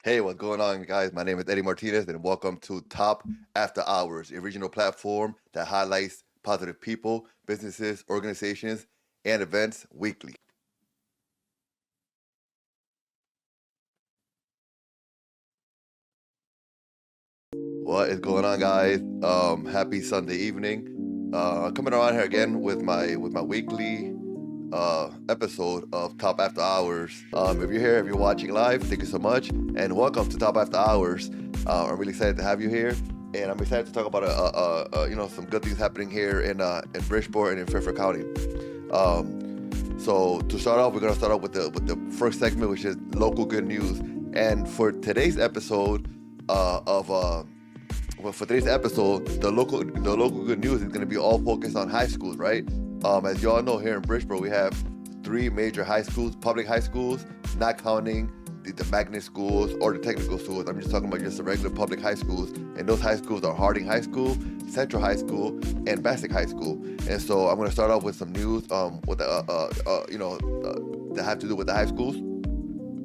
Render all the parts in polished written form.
Hey, what's going on, guys? My name is Eddie Martinez, and welcome to Top After Hours, a regional platform that highlights positive people, businesses, organizations, and events weekly. What is going on, guys? Happy Sunday evening. Coming around here again with my weekly episode of Top After Hours. If you're here, if you're watching live, thank you so much, and welcome to Top After Hours. I'm really excited to have you here, and I'm excited to talk about some good things happening here in Bridgeport and in Fairfield County. So to start off, we're gonna start off with the first segment, which is local good news. And for today's episode for today's episode, the local good news is gonna be all focused on high schools, right? As you all know, here in Bridgeport, we have three major high schools, public high schools, not counting the magnet schools or the technical schools. I'm just talking about just the regular public high schools. And those high schools are Harding High School, Central High School, and Bassick High School. And so I'm going to start off with some news that have to do with the high schools.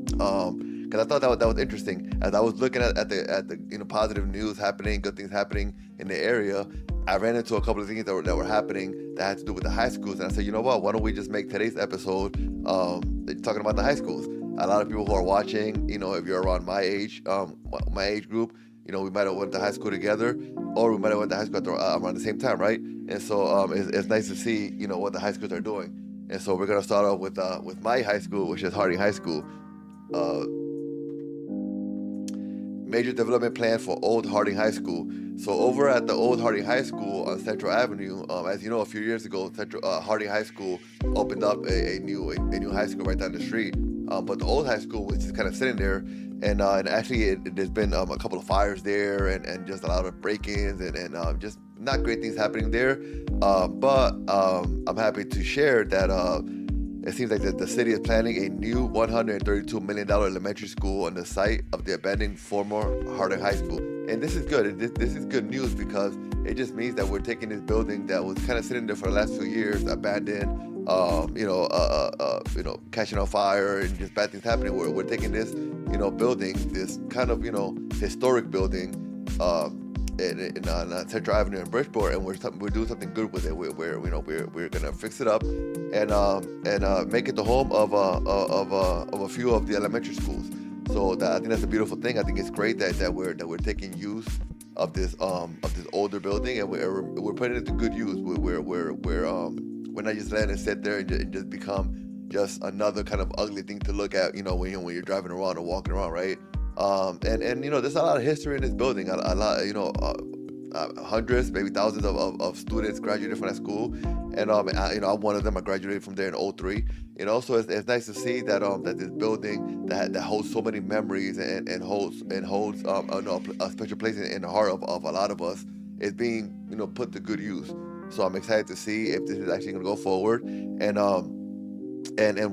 Because I thought that was interesting. As I was looking at the positive news happening, good things happening in the area, I ran into a couple of things that were happening that had to do with the high schools. And I said, you know what, why don't we just make today's episode talking about the high schools? A lot of people who are watching, if you're around my age group, we might have went to high school together, or we might have went to high school around the same time, right? And so it's nice to see, what the high schools are doing. And so we're gonna start off with my high school, which is Harding High School. Major development plan for Old Harding High School. So over at the Old Harding High School on Central Avenue, as you know, a few years ago, Harding High School opened up a new high school right down the street. But the old high school was just kind of sitting there, and actually there's been a couple of fires there, and just a lot of break-ins, and just not great things happening there. But I'm happy to share that it seems like the city is planning a new $132 million elementary school on the site of the abandoned former Harding High School. And this is good. This is good news because it just means that we're taking this building that was kind of sitting there for the last few years, abandoned, catching on fire and just bad things happening. We're taking this, building, this kind of, historic building, in Central Avenue in Bridgeport, and we're doing something good with it. We're gonna fix it up and make it the home of a few of the elementary schools. So I think that's a beautiful thing. I think it's great that we're taking use of this older building, and we're putting it to good use. We're not just letting it sit there and just become just another kind of ugly thing to look at, when you're driving around or walking around, right? There's a lot of history in this building. A lot, hundreds, maybe thousands of students graduated from that school, and I'm one of them. I graduated from there in '03. So it's nice to see that that this building that holds so many memories and holds a special place in the heart of a lot of us is being put to good use. So I'm excited to see if this is actually going to go forward, and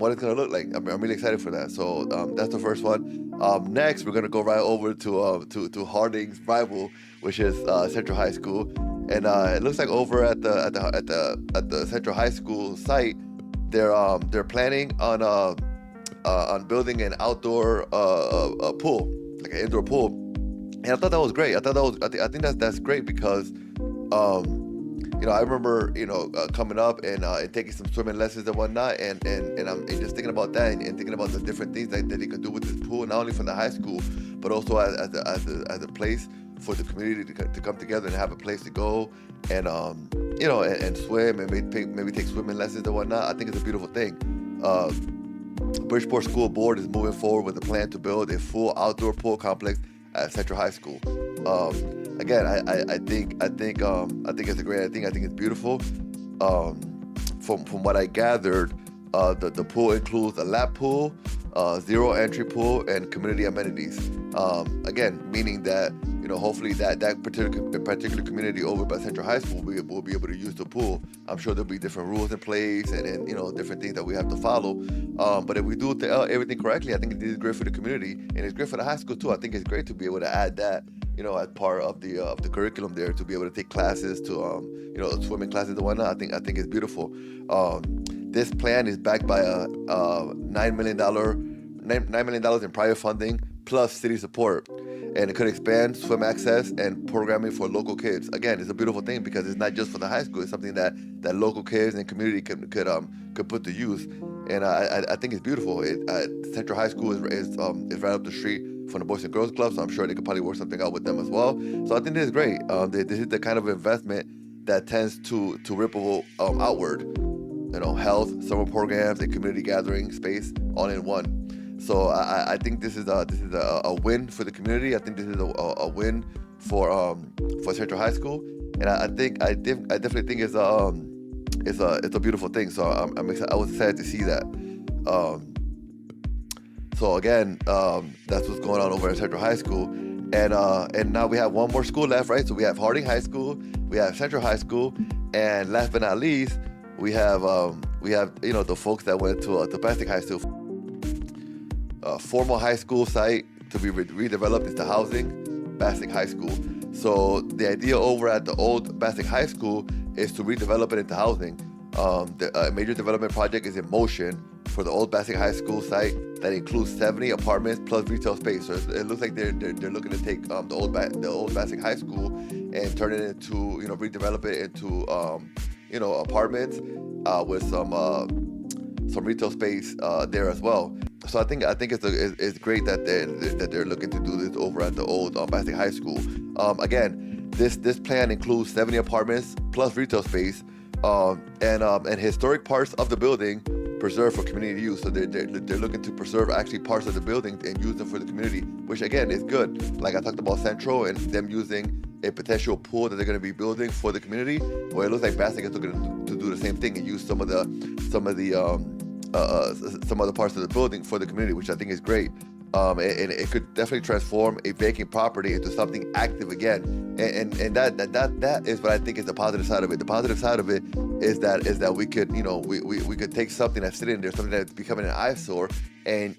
what it's going to look like. I'm really excited for that. So that's the first one. Next, we're going to go right over to Harding's rival, which is Central High School, and it looks like over at the Central High School site, they're planning on building an outdoor pool, like an indoor pool, and I thought that was great. I think that's great because. I remember, coming up and taking some swimming lessons and whatnot, and I'm just thinking about that and thinking about the different things that they could do with this pool, not only from the high school, but also as a place for the community to come together and have a place to go and and swim and maybe take swimming lessons and whatnot. I think it's a beautiful thing. Bridgeport School Board is moving forward with a plan to build a full outdoor pool complex at Central High School. Again, I think it's a great idea. I think it's beautiful. From what I gathered, the pool includes a lap pool, zero entry pool, and community amenities. Again, meaning that hopefully that particular community over by Central High School will be able to use the pool. I'm sure there'll be different rules in place and different things that we have to follow. But if we do everything correctly, I think it is great for the community, and it's great for the high school too. I think it's great to be able to add that as part of the curriculum there, to be able to take classes, to swimming classes and whatnot. I think it's beautiful. This plan is backed by a $9 million in private funding plus city support. And it could expand swim access and programming for local kids. Again, it's a beautiful thing because it's not just for the high school. It's something that local kids and community could put to use. And I think it's beautiful. Central High School is right up the street from the Boys and Girls Club, so I'm sure they could probably work something out with them as well. So I think this is great. This is the kind of investment that tends to ripple outward. Health, summer programs, and community gathering space all in one. So I think this is a win for the community. I think this is a win for Central High School, and I definitely think it's a beautiful thing. So I'm excited. I was excited to see that. So again, that's what's going on over at Central High School, and now we have one more school left, right? So we have Harding High School, we have Central High School, and last but not least, we have the folks that went to Bassick High School. Former high school site to be redeveloped into housing, Bassick High School. So the idea over at the old Bassick High School is to redevelop it into housing. The major development project is in motion for the old Bassick High School site that includes 70 apartments plus retail space. So it looks like they're looking to take the old Bassick High School and turn it into, redevelop it into apartments with some retail space there as well. So I think it's great that they're looking to do this over at the old Bassick High School. Again, this plan includes 70 apartments plus retail space and historic parts of the building preserved for community use. So they're looking to preserve actually parts of the building and use them for the community, which again is good. Like I talked about Central and them using a potential pool that they're going to be building for the community. Well, it looks like Bassick is looking to do the same thing and use some of the parts of the building for the community, which I think is great. And it could definitely transform a vacant property into something active again. And that is what I think is the positive side of it. The positive side of it is that we could, we could take something that's sitting there, something that's becoming an eyesore, and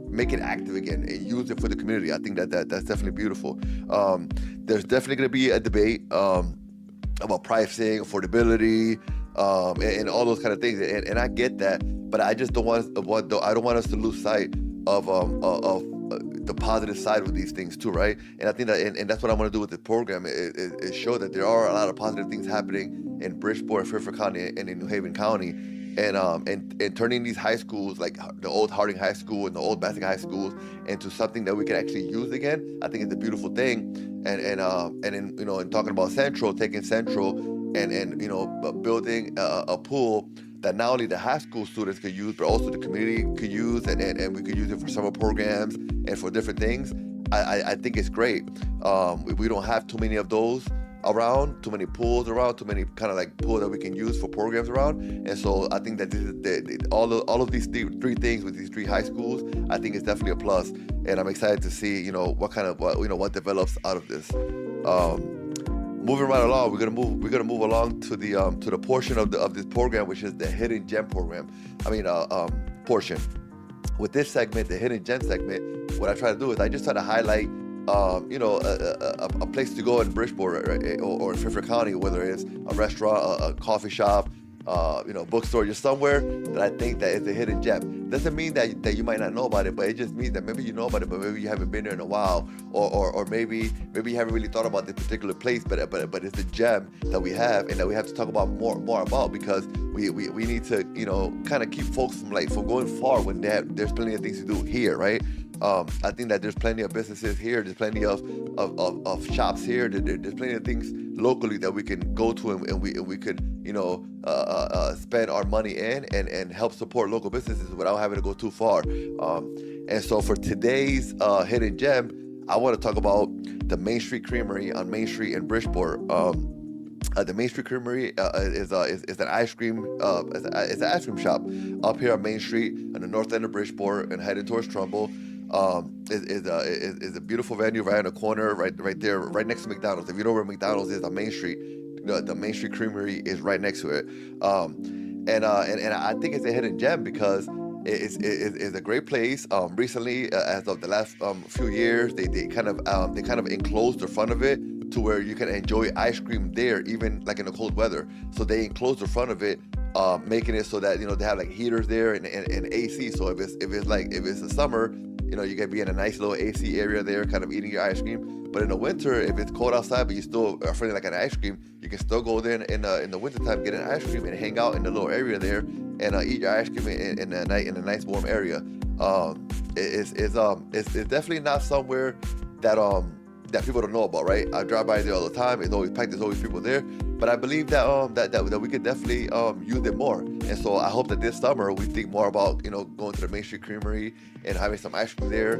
make it active again and use it for the community. I think that's definitely beautiful. There's definitely going to be a debate about pricing, affordability, and all those kind of things. And I get that, but I just don't want us to lose sight of the positive side with these things too, right? And I think that, and that's what I want to do with the program is show that there are a lot of positive things happening in Bridgeport, Fairfield County, and in New Haven County, and turning these high schools like the old Harding High School and the old Bassick High Schools into something that we can actually use again. I think it's a beautiful thing. And in talking about Central, taking Central and building a pool that not only the high school students could use, but also the community could use, and we could use it for summer programs and for different things. I think it's great. We don't have too many of those around, too many pools around, too many kind of like pools that we can use for programs around. And so I think that this is all of these three things with these three high schools, I think is definitely a plus. And I'm excited to see, what develops out of this. Moving right along, we're gonna move along to the portion of this program, which is the Hidden Gem program. Portion. With this segment, the Hidden Gem segment, what I try to do is I just try to highlight, a place to go in Bridgeport, right, or in Fairfield County, whether it's a restaurant, a coffee shop, bookstore, just somewhere that I think that is a hidden gem. Doesn't mean that you might not know about it, but it just means that maybe you know about it, but maybe you haven't been there in a while, or maybe you haven't really thought about this particular place, but it's a gem that we have and that we have to talk about more about, because we need to kind of keep folks from going far when there's plenty of things to do here, right? I think that there's plenty of businesses here. There's plenty of shops here. There's plenty of things locally that we can go to and we could spend our money in and help support local businesses without having to go too far. And so for today's hidden gem, I want to talk about the Main Street Creamery on Main Street in Bridgeport. The Main Street Creamery is an ice cream it's an ice cream shop up here on Main Street on the north end of Bridgeport and heading towards Trumbull. Is a beautiful venue right on the corner, right there, right next to McDonald's. If you know where McDonald's is on Main Street, the Main Street Creamery is right next to it. And I think it's a hidden gem because it's a great place. Recently, as of the last few years, they kind of enclosed the front of it to where you can enjoy ice cream there, even like in the cold weather. So they enclosed the front of it, making it so that they have like heaters there and AC. So if it's the summer, You can be in a nice little AC area there, kind of eating your ice cream. But in the winter, if it's cold outside, but you still are feeling like an ice cream, you can still go there in the wintertime, get an ice cream, and hang out in the little area there, and eat your ice cream in a nice warm area. It's definitely not somewhere that people don't know about, right? I drive by there all the time. It's always packed. There's always people there. But I believe that we could definitely use it more. And so I hope that this summer we think more about going to the Main Street Creamery and having some ice cream there.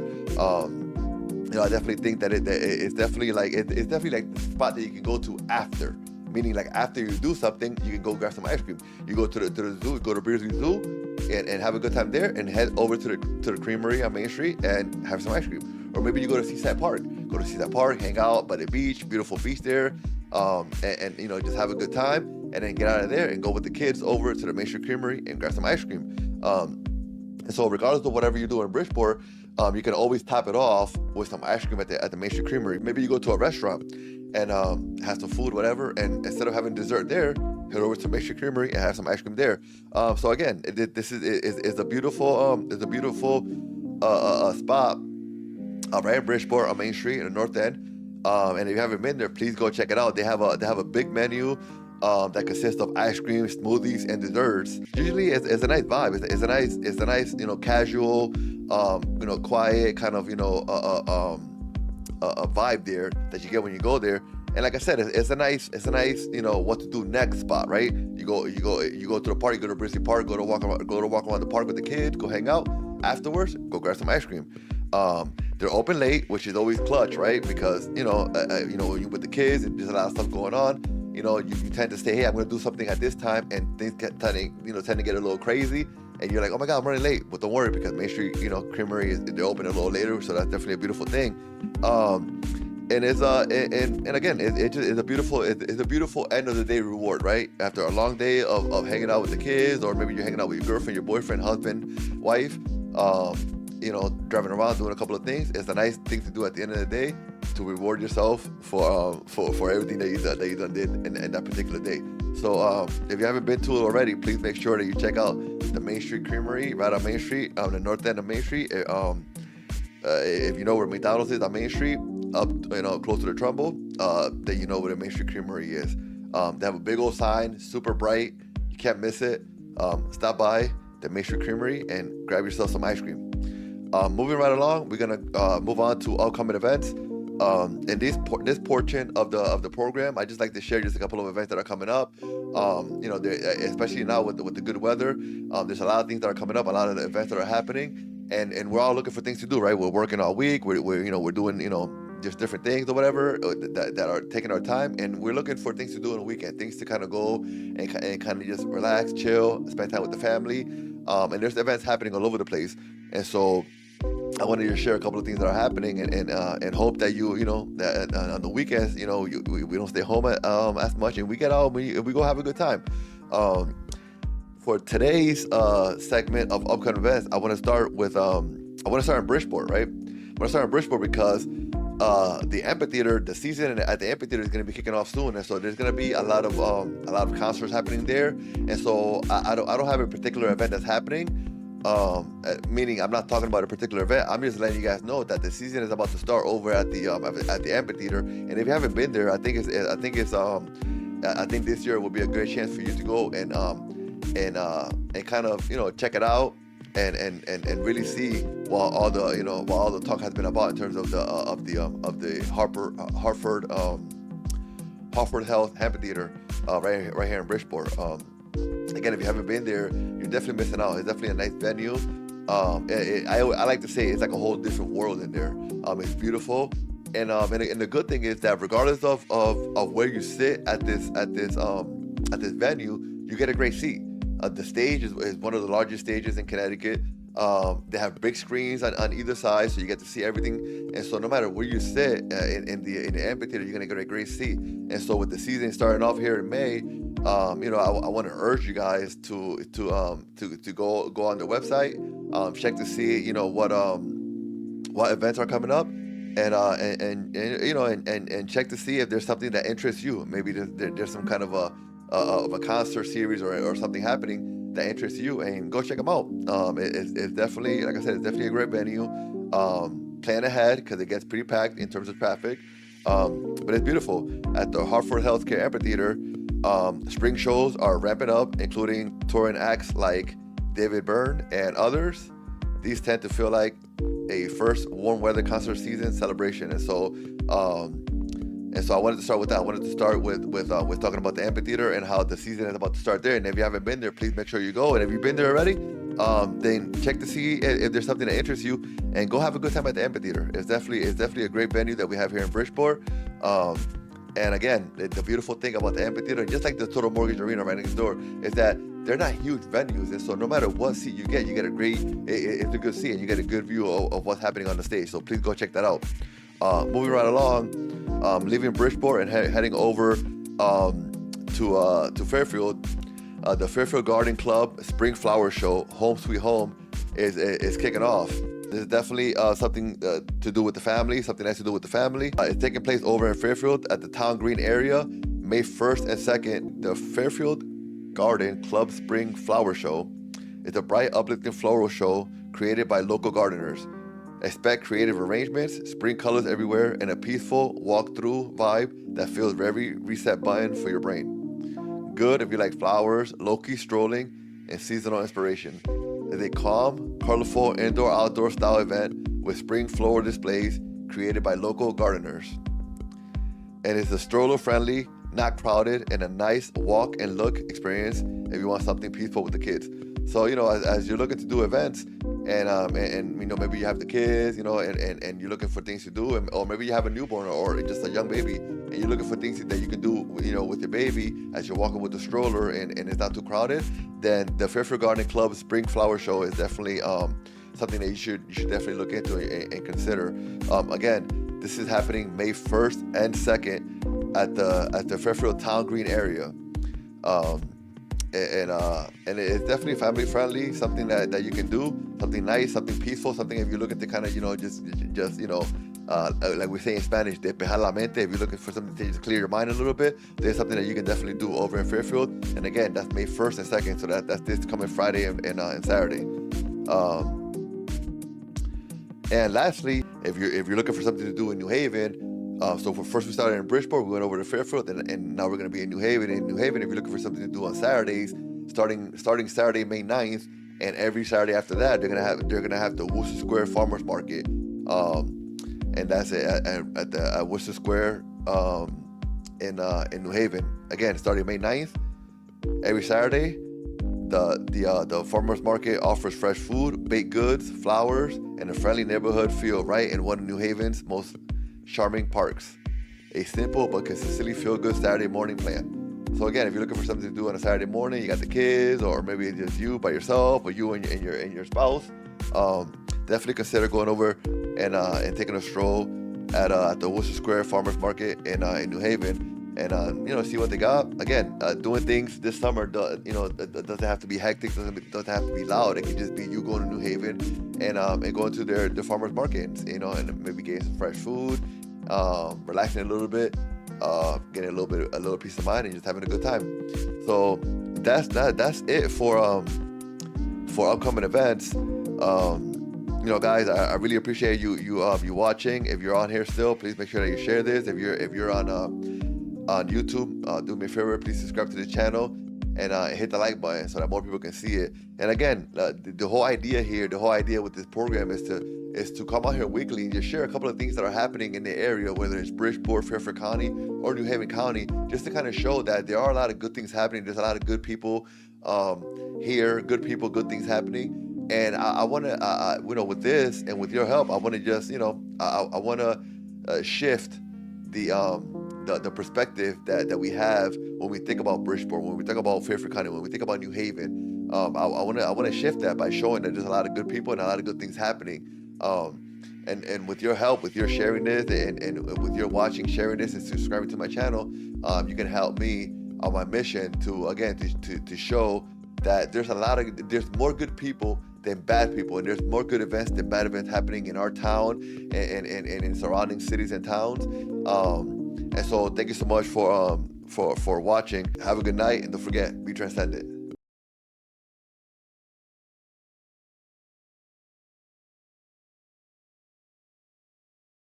I definitely think that it's definitely like the spot that you can go to after. Meaning, like, after you do something, you can go grab some ice cream. You go to the zoo, go to Bridgeport Zoo, and have a good time there, and head over to the Creamery on Main Street and have some ice cream. Or maybe you go to Seaside Park. Go to Seaside Park, hang out by the beach, beautiful beach there, and just have a good time, and then get out of there and go with the kids over to the Main Street Creamery and grab some ice cream. And so, regardless of whatever you do in Bridgeport, you can always top it off with some ice cream at the Main Street Creamery. Maybe you go to a restaurant and have some food, whatever, and instead of having dessert there, head over to Main Street Creamery and have some ice cream there. So again, this is a beautiful spot right in Bridgeport on Main Street in the North End. And if you haven't been there, please go check it out. They have a big menu that consists of ice cream, smoothies, and desserts. Usually, it's a nice vibe. It's a nice casual, quiet kind of a vibe there that you get when you go there. And like I said, it's a nice what to do next spot, right? You go to the park, you go to Bridgeport Park, go to walk around the park with the kids, go hang out. Afterwards, go grab some ice cream. They're open late, which is always clutch, right? Because when you with the kids and there's a lot of stuff going on, you tend to say, hey, I'm going to do something at this time, and things tend to get a little crazy, and you're like, oh my God, I'm running late. But don't worry, because Main Street, Creamery they're open a little later, so that's definitely a beautiful thing. And it's and again, it's a beautiful end of the day reward, right? After a long day of hanging out with the kids, or maybe you're hanging out with your girlfriend, your boyfriend, husband, wife, driving around doing a couple of things. It's a nice thing to do at the end of the day to reward yourself for everything that you done did in that particular day. So if you haven't been to it already, please make sure that you check out the Main Street Creamery right on Main Street, on the north end of Main Street. If you know where McDonald's is on Main Street, up close to the Trumbull, then you know where the Main Street Creamery is. They have a big old sign, super bright. You can't miss it. Stop by the Main Street Creamery and grab yourself some ice cream. Moving right along, we're gonna move on to upcoming events. In this portion of the program, I just like to share just a couple of events that are coming up. Especially now with the good weather, there's a lot of things that are coming up, a lot of the events that are happening, and we're all looking for things to do, right? We're working all week. We're doing just different things or whatever that are taking our time, and we're looking for things to do on the weekend, things to kind of go and kind of just relax, chill, spend time with the family. And there's events happening all over the place, and so I wanted to share a couple of things that are happening, and hope that that on the weekends, we don't stay home as much, and we get out and we go have a good time. For today's segment of upcoming events, I want to start in Bridgeport, right? I want to start in Bridgeport because the amphitheater, the season at the amphitheater is going to be kicking off soon, and so there's going to be a lot of concerts happening there, and so I don't have a particular event that's happening. Meaning I'm not talking about a particular event. I'm just letting you guys know that the season is about to start over at the amphitheater. And if you haven't been there, I think this year will be a great chance for you to go and kind of check it out and really see while all the talk has been about in terms of the Hartford Health Amphitheater right here in Bridgeport. Again, if you haven't been there, you're definitely missing out. It's definitely a nice venue. I like to say it's like a whole different world in there. It's beautiful, and the good thing is that regardless of where you sit at this venue, you get a great seat. The stage is one of the largest stages in Connecticut. They have big screens on either side, so you get to see everything. And so no matter where you sit in the amphitheater, you're gonna get a great seat. And so with the season starting off here in May, I want to urge you guys to go on their website, check to see what events are coming up, and check to see if there's something that interests you. Maybe there's some kind of a concert series or something happening that interests you, and go check them out. It's definitely, like I said, it's definitely a great venue. Plan ahead because it gets pretty packed in terms of traffic. But it's beautiful. At the Hartford Healthcare Amphitheater, spring shows are ramping up, including touring acts like David Byrne and others. These tend to feel like a first warm weather concert season celebration, and so I wanted to start with that. I wanted to start with talking about the amphitheater and how the season is about to start there. And if you haven't been there, please make sure you go. And if you've been there already, then check to see if there's something that interests you, and go have a good time at the amphitheater. It's definitely a great venue that we have here in Bridgeport. And again, the beautiful thing about the amphitheater, just like the Total Mortgage Arena right next door, is that they're not huge venues, and so no matter what seat you get a great, it's a good seat, and you get a good view of what's happening on the stage. So please go check that out. Moving right along, leaving Bridgeport and heading over to Fairfield. The Fairfield Garden Club Spring Flower Show, Home Sweet Home, is kicking off. This is definitely something to do with the family, something nice to do with the family. It's taking place over in Fairfield at the Town Green area, May 1st and 2nd. The Fairfield Garden Club Spring Flower Show is a bright, uplifting floral show created by local gardeners. Expect creative arrangements, spring colors everywhere, and a peaceful walk-through vibe that feels very reset button for your brain. Good if you like flowers, low-key strolling, and seasonal inspiration. It's a calm, colorful indoor-outdoor style event with spring floral displays created by local gardeners. And it's a stroller-friendly, not crowded, and a nice walk and look experience if you want something peaceful with the kids. So, as you're looking to do events, and maybe you have the kids, and you're looking for things to do, or maybe you have a newborn or just a young baby, and you're looking for things that you can do, with your baby as you're walking with the stroller, and it's not too crowded, then the Fairfield Garden Club Spring Flower Show is definitely something that you should definitely look into and consider. Again, this is happening May 1st and 2nd at the Fairfield Town Green area. And it's definitely family friendly, something that you can do, something nice, something peaceful, something if you're looking to kind of, like we say in Spanish, despejar la mente. If you're looking for something to just clear your mind a little bit, there's something that you can definitely do over in Fairfield. And again, that's May 1st and 2nd, so that's this coming Friday and Saturday. And lastly, if you're looking for something to do in New Haven, first we started in Bridgeport, we went over to Fairfield, and now we're going to be in New Haven. In New Haven, if you're looking for something to do on Saturdays, starting Saturday, May 9th, and every Saturday after that, they're gonna have the Wooster Square Farmers Market, and that's at Wooster Square in New Haven. Again, starting May 9th, every Saturday, the farmers market offers fresh food, baked goods, flowers, and a friendly neighborhood feel right in one of New Haven's most charming parks. A simple but consistently feel-good Saturday morning plan. So again, if you're looking for something to do on a Saturday morning, you got the kids, or maybe it's just you by yourself, or you and your spouse, definitely consider going over and taking a stroll at the Wooster Square Farmers Market in New Haven, and see what they got. Again, doing things this summer, doesn't have to be hectic, doesn't have to be loud. It can just be you going to New Haven and going to their farmers markets, and maybe getting some fresh food, relaxing a little bit, getting a little peace of mind, and just having a good time. So that's it for upcoming events. Guys, I really appreciate you watching. If you're on here still, please make sure that you share this. If you're on YouTube, do me a favor, please subscribe to the channel and hit the like button so that more people can see it. And again, the whole idea with this program is to come out here weekly and just share a couple of things that are happening in the area, whether it's Bridgeport, Fairfield County, or New Haven County, just to kind of show that there are a lot of good things happening. There's a lot of good people here, good things happening. And I want to, with this and with your help, I want to just, I want to shift the perspective that we have when we think about Bridgeport, when we think about Fairfield County, when we think about New Haven. I want to shift that by showing that there's a lot of good people and a lot of good things happening. And with your help, with your sharing this, and with your watching, sharing this, and subscribing to my channel, you can help me on my mission to show that there's more good people than bad people, and there's more good events than bad events happening in our town and in surrounding cities and towns. And so thank you so much for watching. Have a good night, and don't forget, be transcendent.